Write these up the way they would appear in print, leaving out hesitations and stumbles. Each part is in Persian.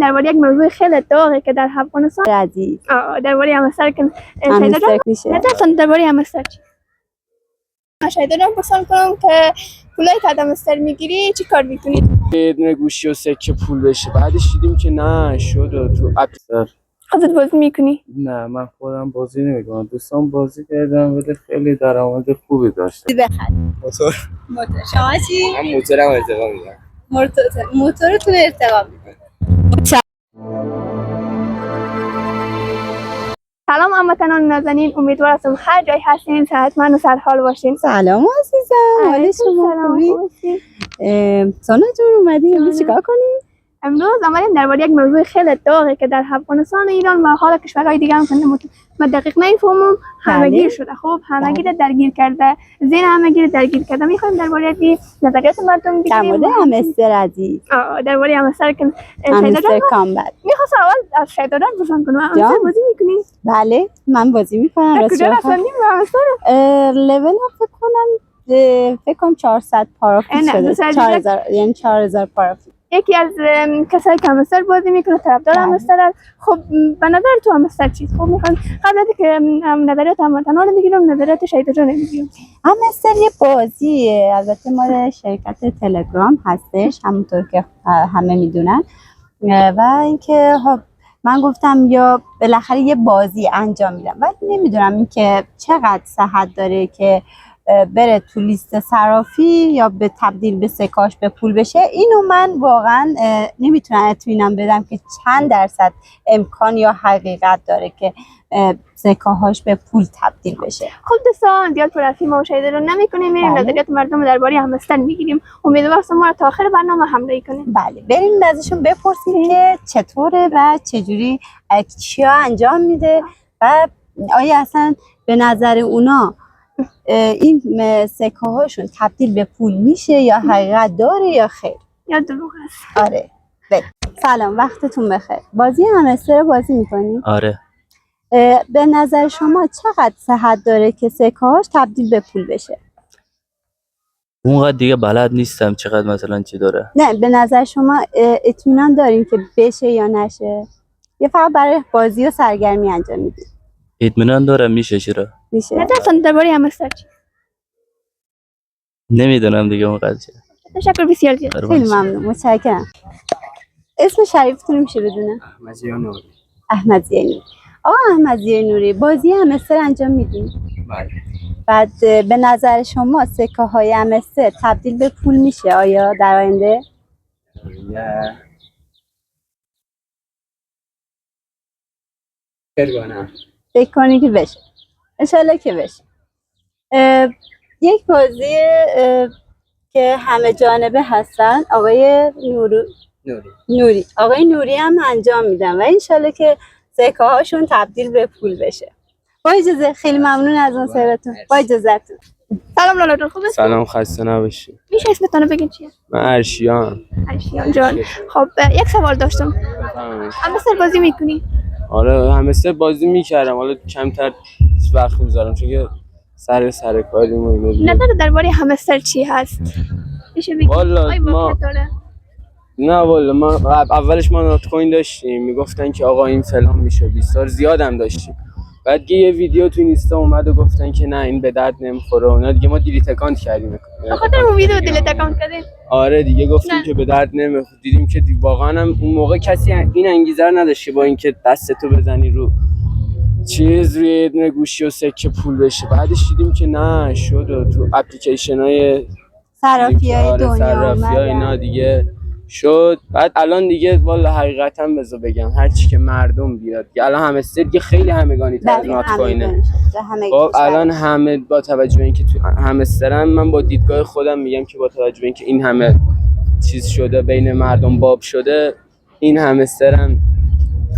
درباره یک موضوع خیلی داغه که در افغانستان عزیز درباره همستر که همستر میشه. نه درباره همستر چی؟ شایدارم پرسان کنم که پولای که همستر میگیری چی کار میکنی؟ یه دونه گوشی و سکه پول بشه، بعدش دیدیم که نه شد و تو اپسر. خودت بازی میکنی؟ نه من خودم بازی نمیکنم، دوستان بازی کردم ولی خیلی درآمد خوبی داشتم. موتور شما چی؟ من موتورم ارتقا میدم. موتورتون ارتقا میکنه. سلام هموطنان نازنین، امیدوار هستم هر جای هستین صحتمند و سرحال باشین. سلام عزیزم، حال شما خوبی؟ سانا جون اومدی امروز چیکار کنیم؟ امروز آمدیم درباره یک موضوع خیلی داغه که در افغانستان و ایران و حالا کشورهای دیگه هم من دقیق نمیفهمم همگیر شده. خب همگیر درگیر کرده، ذهن همگیر درگیر کرده. میخوایم درباره نظریات مردم بگیم. در مورد همستر عزیز. درباره همستر که همستر کامبت. میخواستم اول از شایدارم پرسان کنم. همستر بازی میکنی؟ بله من بازی میکنم. در کجا رسوندیم به همستر؟ لول فکر کنم 400 پارافیت شده. 4000 یعنی 4000 پارافیت. یکی از کسایی که همستر بازی میکنه طرفدار همستر است. خب به نظر تو همستر چیست؟ خب میخوام قبل از اینکه نظریات هموطنان رو بگیرم نظریات شایدارم میگیرم. همستر یه بازیه، البته مال شرکت تلگرام هستش همونطور که همه میدونن و اینکه خب من گفتم یا بالاخره یه بازی انجام میدم و نمیدونم اینکه چقدر صحت داره که بره تو لیست صرافی یا به تبدیل به سکاش به پول بشه. اینو من واقعا نمیتونم اطمینان بدم که چند درصد امکان یا حقیقت داره که سکاهاش به پول تبدیل بشه. خب دوستان زیاد پرحرفی ما مشاهده رو نمی‌کنیم، میریم نظریات مردم رو درباره همستر میگیریم. امیدوارم ما رو تا آخر برنامه همراهی کنیم. بله بریم ازشون بپرسیم که چطوره و چجوری چیا انجام میده و آیا اصلا به نظر اونا این سکه هاشون تبدیل به پول میشه یا حقیقت داره یا خیر یا دروغ است. آره سلام وقتتون بخیر. بازی همستر بازی میکنی؟ آره. به نظر شما چقدر صحت داره که سکه هاش تبدیل به پول بشه؟ اونقدر دیگه بلد نیستم چقدر مثلا چی داره. نه به نظر شما اطمینان دارین که بشه یا نشه؟ یه فقط برای بازی و سرگرمی انجام میدید؟ اطمینان دارم میشه. چرا؟ میشه. نظرتون درباره همستر چی؟ نمیدونم دیگه اونقدر چیه. تشکر بسیار زیاد. خیلی ممنون، متشکرم. اسم شریفتون میشه بدونم؟ احمد ضیاء نوری. احمد ضیاء نوری. آقا احمد ضیاء نوری بازی همستر انجام میدین؟ بله. بعد به نظر شما سکه های همستر تبدیل به پول میشه آیا در آینده؟ نه. فکر کنی که بشه. انشالله که بشه. یک بازی که همه جانبه هستن آقای نوری. آقای نوری هم انجام میدن و انشالله که سکه هاشون تبدیل به پول بشه. با اجازه خیلی ممنون از اون سرتون. با اجازهتون. سلام لالا جان، خوبه؟ سلام خسته نباشی. میشه اسمتون رو بگین چیه؟ من ارشیان جان. خب یک سوال داشتم. همستر بازی میکنی؟ آره همستر بازی میکردم، حالا کمتر وقت میذارم چون که سر کاریم و اینا دیگه. نظر درباره همستر چی هست؟ میشه بگی؟ والا نه والا ما اولش ما نات کوین داشتیم، میگفتن که آقا این فلان میشه 20 تا زیادم داشتیم. بعد یه ویدیو تو اینستا اومد و گفتن که نه این به درد نمیخوره اونا دیگه، ما دیلیت اکانت کردیم. بخاطر اون ویدیو دیلیت اکانت کردین؟ آره دیگه گفتیم که به درد نمیخوره. دیدیم که واقعا هم اون موقع کسی این انگیزه رو نداشت که با اینکه دستتو بزنی رو چیز روی یه دونه گوشی و سکه پول بشه. بعدش دیدیم که نه شد و تو اپلیکیشن‌های صرافی‌های دنیا اینا دیگه شد. بعد الان دیگه والا حقیقتا بذار بگم هر چی که مردم بیاد دیگه الان همستر دیگه خیلی همگانی تر از نات کوینه. خب الان همه با توجه به اینکه تو همسترن، من با دیدگاه خودم میگم که با توجه به اینکه این همه چیز شده بین مردم باب شده، این همسترن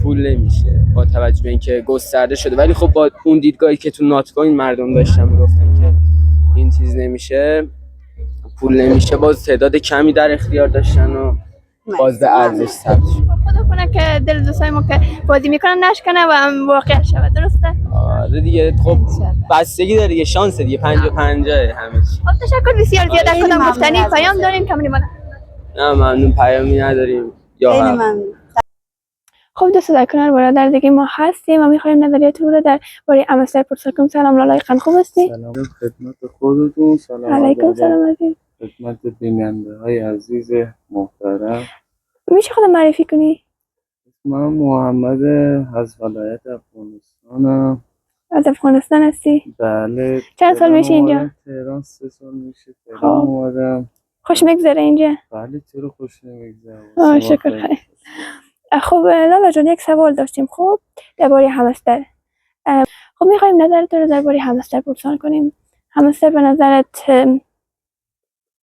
پول نمیشه با توجه به اینکه گسترده شده. ولی خب با اون دیدگاهی که تو نات کوین مردم داشتن میگفتن که این چیز نمیشه پول نمیشه، باز تعداد کمی در اختیار داشتن و باز به ارزش ثبت شد. خدا کنه که دل دوستای ما که بازی میکنن نشکنه و هم واقع شود. درسته؟ آره دیگه خب بستگی داره دیگه، شانس دیگه 50-50 همه چی. خب تشکر بسیار زیاد. از خودم گفتنی پیام دارین کاملی؟ نه ممنون، پیامی نداریم. خیلی ممنون. خب دوست در کنار برادر دیگه ما هستیم و میخوایم نظریات رو در باره همستر پرسان کنیم. سلام لالا خان، خوب هستی؟ سلام خدمت خودتون. سلام علیکم سلام عزیز. خدمت بیننده های عزیز محترم. میشه خودم معرفی کنی؟ من محمد از ولایت افغانستانم. از افغانستان هستی؟ بله. چند سال میشه اینجا؟ تهران 3 سال میشه تهران خب. اومدم. خوش میگذره اینجا؟ بله چرا خوش نمیگذره. شکر خیلی. خب لالا جان یک سوال داشتیم خب درباره همستر. خب میخوایم نظرت رو درباره همستر پرسان کنیم. همستر به نظرت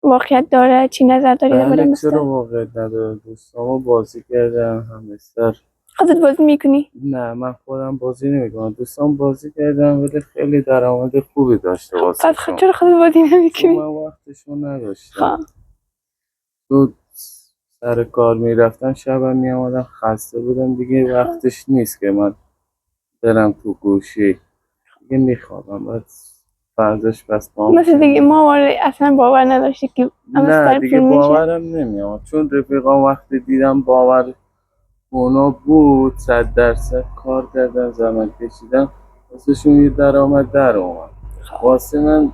واقعیت داره؟ چی نظر داری درباره بله همستر؟ چرا واقعیت نداره. دوستامو بازی کردم همستر. خودت بازی میکنی؟ نه من خودم بازی نمیکنم. دوستان بازی کردم ولی خیلی درآمد خوبی داشته واسه پس چرا خودت بازی نمیکنی؟ من وقتشو نداشتم. تو سر کار میرفتم شبم میامدم خسته بودم دیگه وقتش نیست که من برم تو گوشی دیگه میخوابم بعد فرداش بس پام مثل دیگه ما اصلا باور نداشتی که نه دیگه باورم نمیاد چون رفیقام وقتی دیدم باور اونا بود 100% کار کردن زحمت کشیدن واسهشون یه درآمد در اومد. واسه من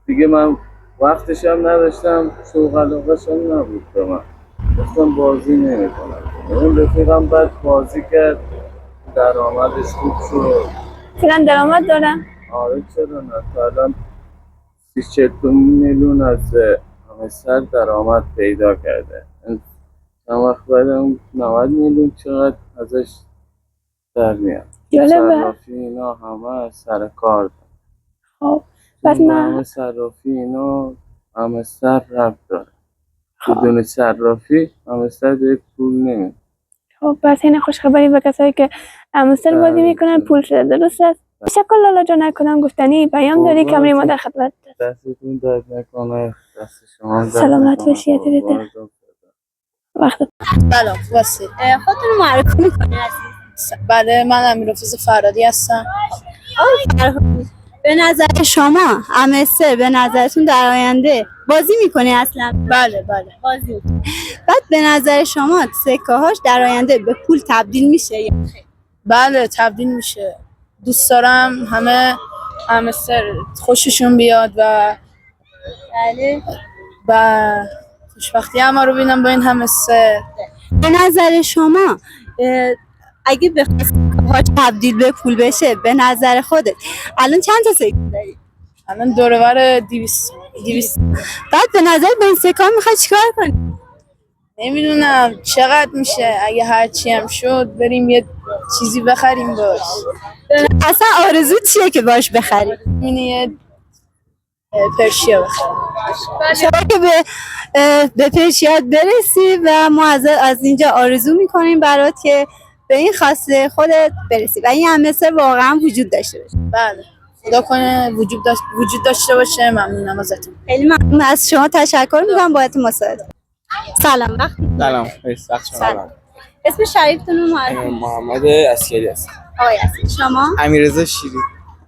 دیگه من وقتش هم نداشتم شوق علاقه‌ش هم نبود به من گفتم بازی نمی‌کنم. اون رفیقم بعد بازی کرد درآمدش خوب شد. فعلا درآمد دارم؟ آره چرا نه تا الان 30-40 میلیون از همستر درآمد پیدا کرده. چند وقت بعدم 90 میلیون چقدر ازش در میاد. صرافی اینا همه سر کار خب پس من همه صرافی اینا همستر رفت داره. بدون صرافی همستر به پول نمیده. خب پس این خوشخبری به کسایی که همستر بازی میکنن پول شده. درست است؟ تشکر لالا جان. نکنم گفتنی پیام داری که ما در خدمت. دستتون درد نکنه. دست شما سلامت باشی. وقت سلام واسه خودتون معرفی میکنی عزیز؟ بله من امیرحافظ فرادی هستم. به نظر شما همستر به نظرتون در آینده بازی میکنه اصلا؟ بله بازی میکنه. بعد به نظر شما سکه هاش در آینده به پول تبدیل میشه یا خیر؟ بله تبدیل میشه. دوست دارم همه همستر خوششون بیاد و بله خوشبختی همه رو بینم با این همستر. به نظر شما اگه بخواد سکه هاش تبدیل به پول بشه به نظر خودت الان چند تا سکه داری؟ الان دورور 200. بعد به نظر به این سکه ها میخوای چیکار کنی؟ نمیدونم چقدر میشه. اگه هرچی هم شد بریم یه چیزی بخریم باش. اصلا آرزو چیه که باش بخری؟ یه پرشیا بخریم. شما که به پرشیات برسی و ما از اینجا آرزو میکنیم برات که به این خواسته خودت برسی و این همستر واقعا وجود داشته باشه. بله خدا کنه وجود داشته باشه. ممنونم ازتون. خیلی ممنون از شما. تشکر میکنم باهات مصاحبه. سلام. سلام. سلام. اسم شریفتون رو معرفی کنید. محمد اسکری هستم. آقای اسکری. شما؟ امیررضا شیری.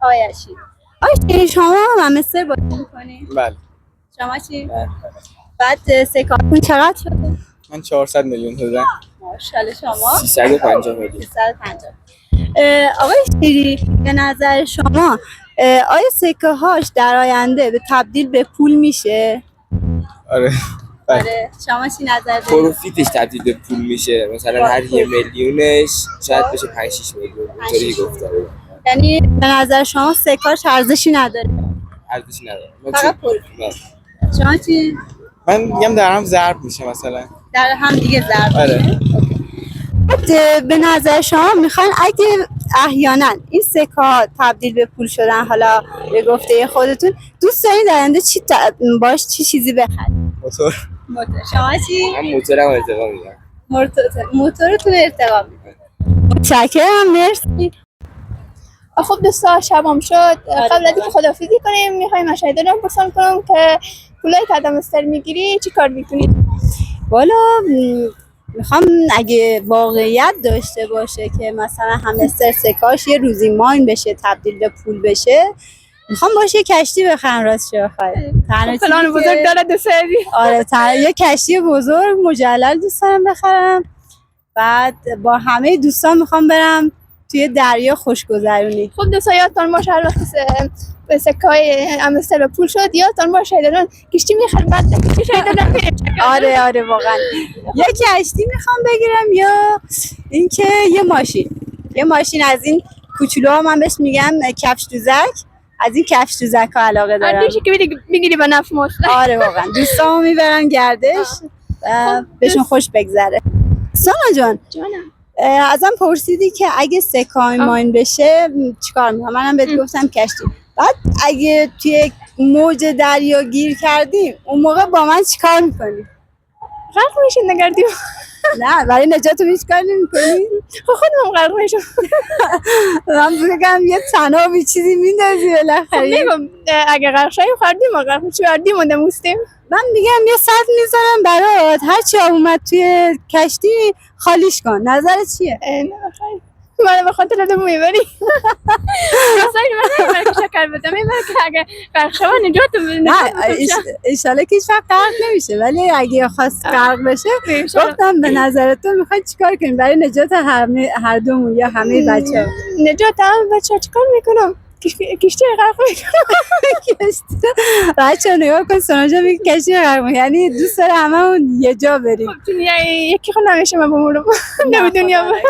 آقای شیری. آقای شیری شما همستر بازی میکنید؟ بله. شما چی؟ بله. بعد سکاتون چقدر شده؟ من 400 میلیون دادم. ماشاءالله. شما 350 میلیون. 350. آقای شیری به نظر شما آیا سکه هاش در آینده به تبدیل به پول میشه؟ آره. آره. شما چی نظر دارید؟ پروفیتش تبدیل به پول میشه. مثلا هر 1 میلیونش شاید بشه 5-6 میلیون. اینطوری گفته. یعنی به نظر شما سکه‌اش ارزشی نداره؟ ارزشی نداره. فقط پروفیت. شما چی؟ من میگم در هم ضرب میشه مثلا. در هم دیگه ضرب. آره. به نظر شما میخواین اگه احیانا این سکه‌ها تبدیل به پول شدن حالا به گفته خودتون دوست دارین در آینده باش چی چیزی بخرید؟ موتور. شما چی؟ من موتورم ارتقا میدم. موتورتون ارتقا میدید. متشکرم. مرسی. خب دوستا شبم شد. قبل از اینکه خداحافظی کنیم میخوایم از شهیدان پرسان کنم که پولای که همستر میگیری چی کار میکنی؟ والا میخوام اگه واقعیت داشته باشه که مثلا همستر سکاش یه روزی ماین بشه تبدیل به پول بشه میخوام باشه یه کشتی بخرم. راست چه بخوای پلان بزرگ داره دوست داری؟ آره یه کشتی بزرگ مجلل دوست دارم بخرم بعد با همه دوستان میخوام برم توی دریا خوش گذرونی. خب دوستا یادتان باشه هر وقت به سکای امستر به پول شد یادتان باشه دارن کشتی میخرن بعد کشتی دارن آره واقعا یا کشتی میخوام بگیرم یا اینکه یه ماشین از این کوچولوها من بهش میگم کفش دوزک، از این کفش دوزک ها علاقه دارم. هر که بگیری به نفع ماست. آره واقعا دوستامو میبرن گردش و بهشون خوش بگذره. سانا جان ازم پرسیدی که اگه سکه ماین بشه چیکار میکنم؟ منم بهت گفتم کشتی. بعد اگه توی موج دریا گیر کردیم اون موقع با من چیکار میکنی؟ غرق میشین نگردیم. نه برای نجاتم هیچ کار نمی‌کنی؟ خب خودم غرق میشم. من بگم یه تنابی چیزی میندازی بالاخره. میگم اگه غرق شدیم خوردیم ما غرق شدیم و نموستیم. من میگم یه ساعت میذارم برات هر چی اومد توی کشتی خالیش کن. نظرت چیه؟ من به خاطر دمو میبری. راستایی من نمیبرم که شکر بدم میبرم که اگه غرق شما نجات نه انشالله که هیچ وقت غرق نمیشه ولی اگه خواست غرق بشه گفتم به نظر تو میخوای چیکار کنیم برای نجات هر دومون یا همه بچه‌ها؟ نجات همه بچه‌ها چیکار میکنم؟ کشتی غرق میکنم. بچه‌ها نگاه کن سانا جان میگه کشتی غرق میکنم یعنی دوست داره هممون یه جا بریم. یکی خود نمیشه من بمونم در دنیا برم.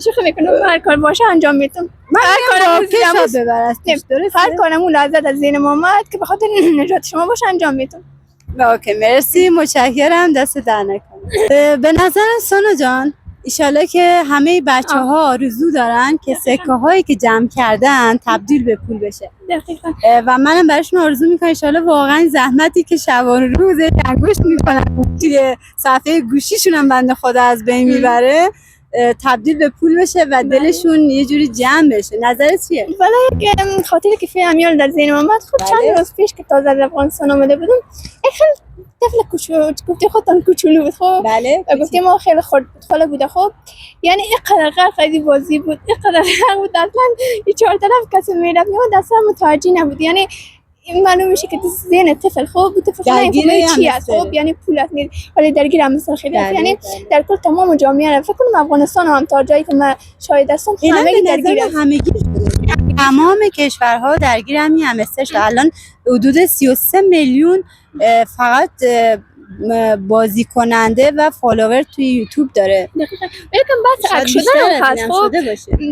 شوخی میکنم هر کار باشه انجام میدم. هر کارمون لذت از ذهن ما اومد که به خاطر نجات شما باشه انجام میدم. اوکی مرسی متشکرم دست در نکنه. به نظر سانا جان ایشالله که همه بچه‌ها آرزو دارن که سکه هایی که جمع کردن تبدیل به پول بشه. دقیقاً. و منم براشون آرزو میکنم ایشالله واقعا زحمتی که شبان روز انگشت میکنن توی صفحه گوشیشون هم بنده خدا از بین میبره تبدیل به پول بشه و دلشون یه جوری جمع بشه. نظرت چیه؟ ولی خاطری که امیال در ذهنم اومد خب چند روز پیش که تازه از افغانستان آمده بودم خیلی طفل کوچولو گفتی خودتون کوچولو بود خب بله گفتی ما خیلی خورد بوده خب یعنی اینقدر غرق بازی بود اینقدر غرق بود اصلا یه 4 طرف کسی میرفت یا دست متوجه نبود یعنی این معلوم میشه که ذهن طفل خوب بود طفل نمی‌فهمه چی است خب یعنی پول است ولی درگیر هم مثلا خیلی است یعنی در کل تمام جامعه فکر کنم افغانستان هم تا جایی که من شاهد هستم همه درگیر است تمام کشورها درگیر همین همستر شد. الان حدود 33 میلیون فقط بازی کننده و فالوور توی یوتیوب داره. دقیقاً بس هک شدن هست خب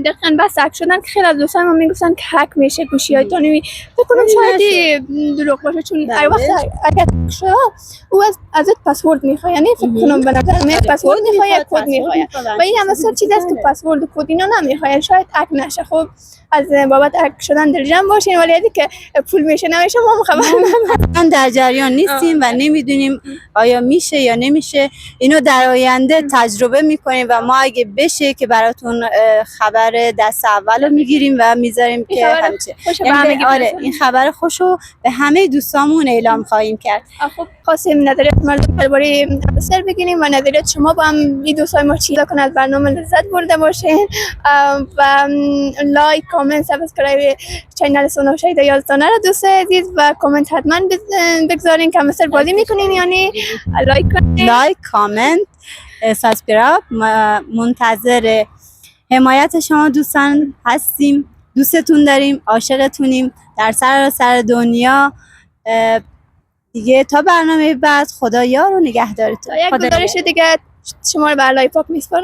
دقیقاً بس هک شدن که خیلی از دوستان ما میگفتن که هک میشه گوشی‌هایتون فکر کنم شاید دروغ باشه چون هر وقت اگه شده او ازت پسورد میخواد یعنی فکر کنم به نظر من پسورد میخواد کد میخواد و این هم اصلا چیزی است که پسورد و کد اینا نمیخواد شاید هک نشه خب از بابت هک شدن دلجم باشین ولی اگه که پول میشه نمیشه ما خبر من در جریان نیستیم و نمیدونیم آیا میشه یا نمیشه اینو در آینده تجربه میکنیم و ما اگه بشه که براتون خبر دست اول رو میگیریم و میذاریم که همچه یعنی آره این خبر خوشو به همه دوستامون اعلام خواهیم کرد. خب خواستیم نظریات مردم درباره امستر بگیریم و نظریات شما با هم ویدیوهای ما چیزا کنه از برنامه لذت برده باشین و لایک کامنت سابسکرایب کانال سونا شهید یادتانه رو دوست عزیز و کامنت حتما بگذارین که امستر بازی میکنین یعنی لایک کامنت سابسکرایب منتظر حمایت شما دوستان هستیم. دوستتون داریم عاشقتونیم در سر دنیا دیگه تا برنامه بعد خدا یار و نگهدارتون. یک گزارش دیگه شما رو به لایف پاک میسپارم.